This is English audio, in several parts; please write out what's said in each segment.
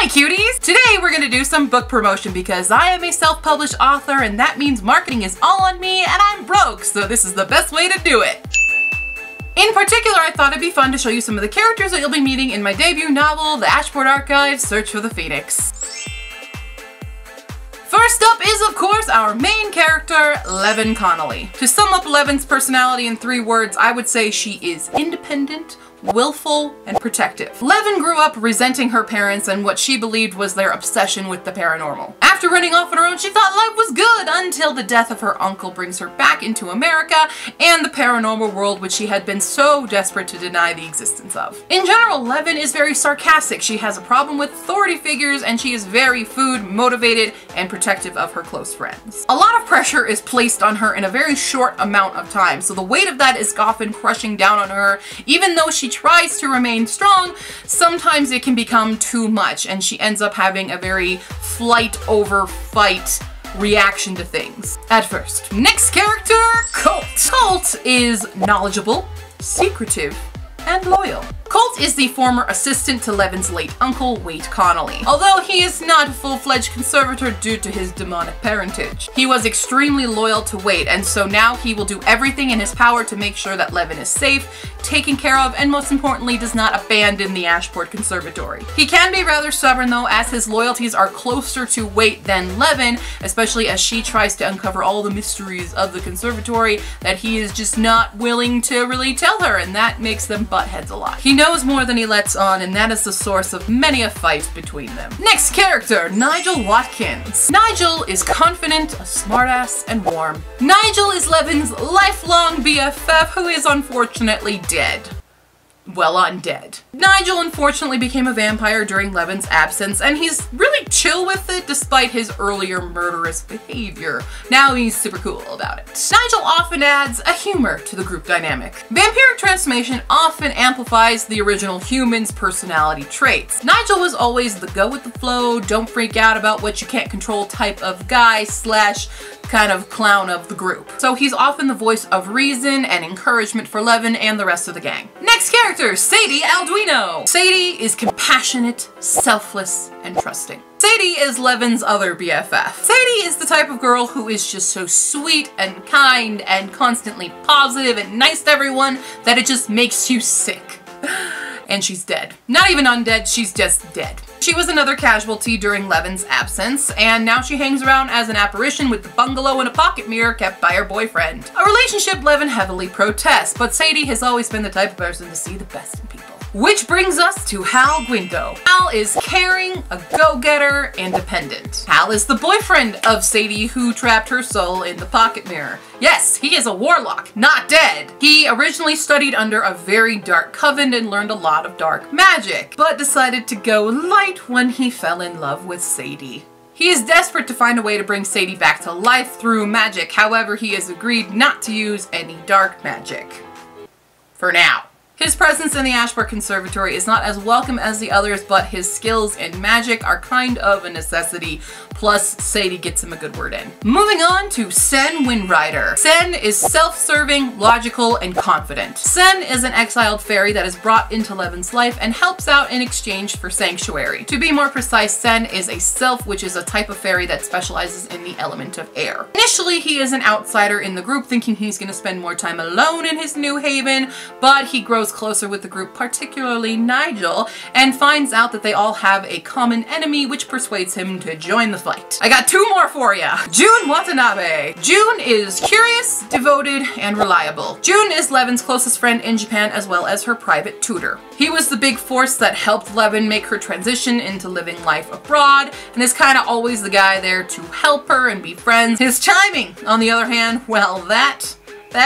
Hi cuties! Today we're gonna do some book promotion because I am a self-published author and that means marketing is all on me and I'm broke, so this is the best way to do it. In particular, I thought it'd be fun to show you some of the characters that you'll be meeting in my debut novel, The Ashport Archives: Search for the Phoenix. First up is, of course, our main character, Levin Connelly. To sum up Levin's personality in 3 words, I would say she is independent, willful, and protective. Levin grew up resenting her parents and what she believed was their obsession with the paranormal. After running off on her own, she thought life was good until the death of her uncle brings her back into America and the paranormal world which she had been so desperate to deny the existence of. In general, Levin is very sarcastic. She has a problem with authority figures and she is very food motivated and protective of her close friends. A lot of pressure is placed on her in a very short amount of time, so the weight of that is often crushing down on her. Even though she tries to remain strong, sometimes it can become too much and she ends up having a very flight over fight reaction to things at first. Next character, Colt. Colt is knowledgeable, secretive, and loyal. Colt is the former assistant to Levin's late uncle, Colt Connelly. Although he is not a full-fledged conservator due to his demonic parentage. He was extremely loyal to Colt, and so now he will do everything in his power to make sure that Levin is safe, taken care of, and most importantly does not abandon the Ashport Conservatory. He can be rather stubborn though, as his loyalties are closer to Colt than Levin, especially as she tries to uncover all the mysteries of the conservatory that he is just not willing to really tell her, and that makes them butt heads a lot. He knows more than he lets on, and that is the source of many a fight between them. Next character, Nigel Watkins. Nigel is confident, a smartass, and warm. Nigel is Levin's lifelong BFF who is unfortunately dead. Well, undead. Nigel unfortunately became a vampire during Levin's absence, and he's really chill with it despite his earlier murderous behavior. Now he's super cool about it. Nigel often adds a humor to the group dynamic. Vampiric transformation often amplifies the original human's personality traits. Nigel was always the go with the flow, don't freak out about what you can't control type of guy slash kind of clown of the group. So he's often the voice of reason and encouragement for Levin and the rest of the gang. Next character, Sadie Alduino. Sadie is compassionate, selfless, and trusting. Sadie is Levin's other BFF. Sadie is the type of girl who is just so sweet and kind and constantly positive and nice to everyone that it just makes you sick. And she's dead. Not even undead, she's just dead. She was another casualty during Levin's absence, and now she hangs around as an apparition with the bungalow and a pocket mirror kept by her boyfriend. A relationship Levin heavily protests, but Sadie has always been the type of person to see the best in people. Which brings us to Hal Alduino. Hal is caring, a go-getter, and dependent. Hal is the boyfriend of Sadie who trapped her soul in the pocket mirror. Yes, he is a warlock, not dead. He originally studied under a very dark coven and learned a lot of dark magic, but decided to go light when he fell in love with Sadie. He is desperate to find a way to bring Sadie back to life through magic, however he has agreed not to use any dark magic. For now. His presence in the Ashport Conservatory is not as welcome as the others, but his skills in magic are kind of a necessity, plus Sadie gets him a good word in. Moving on to Sen Windrider. Sen is self-serving, logical, and confident. Sen is an exiled fairy that is brought into Levin's life and helps out in exchange for sanctuary. To be more precise, Sen is a sylph, which is a type of fairy that specializes in the element of air. Initially, he is an outsider in the group, thinking he's going to spend more time alone in his new haven, but he grows closer with the group, particularly Nigel, and finds out that they all have a common enemy, which persuades him to join the fight. I got 2 more for ya. June Watanabe. June is curious, devoted, and reliable. June is Levin's closest friend in Japan as well as her private tutor. He was the big force that helped Levin make her transition into living life abroad, and is kind of always the guy there to help her and be friends. His timing, on the other hand, well, that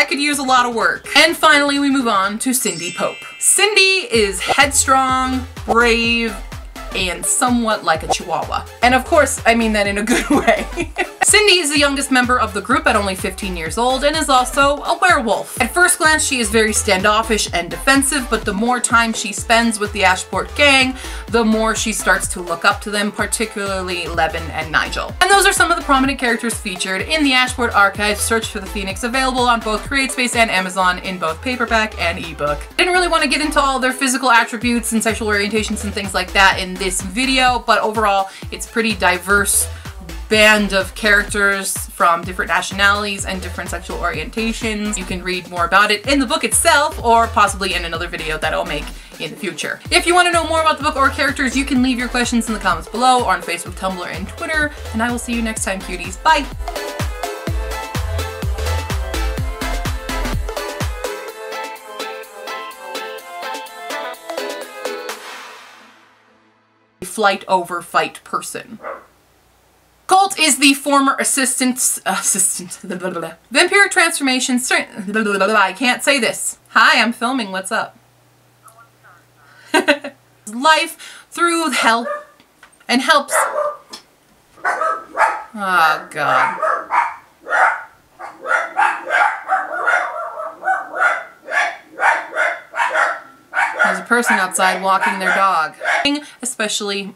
could use a lot of work. And finally, we move on to Cindy Pope. Cindy is headstrong, brave, and somewhat like a chihuahua. And of course, I mean that in a good way. Cindy is the youngest member of the group at only 15 years old and is also a werewolf. At first glance, she is very standoffish and defensive, but the more time she spends with the Ashport gang, the more she starts to look up to them, particularly Levin and Nigel. And those are some of the prominent characters featured in the Ashport Archives: Search for the Phoenix, available on both CreateSpace and Amazon in both paperback and ebook. I didn't really want to get into all their physical attributes and sexual orientations and things like that in this video, but overall it's pretty diverse band of characters from different nationalities and different sexual orientations. You can read more about it in the book itself or possibly in another video that I'll make in the future. If you want to know more about the book or characters, you can leave your questions in the comments below or on Facebook, Tumblr, and Twitter, and I will see you next time, cuties. Bye! Flight over fight person. Colt is the former vampire transformation I can't say this. Hi, I'm filming, what's up? Life through hell and helps. Oh God. There's a person outside walking their dog. Especially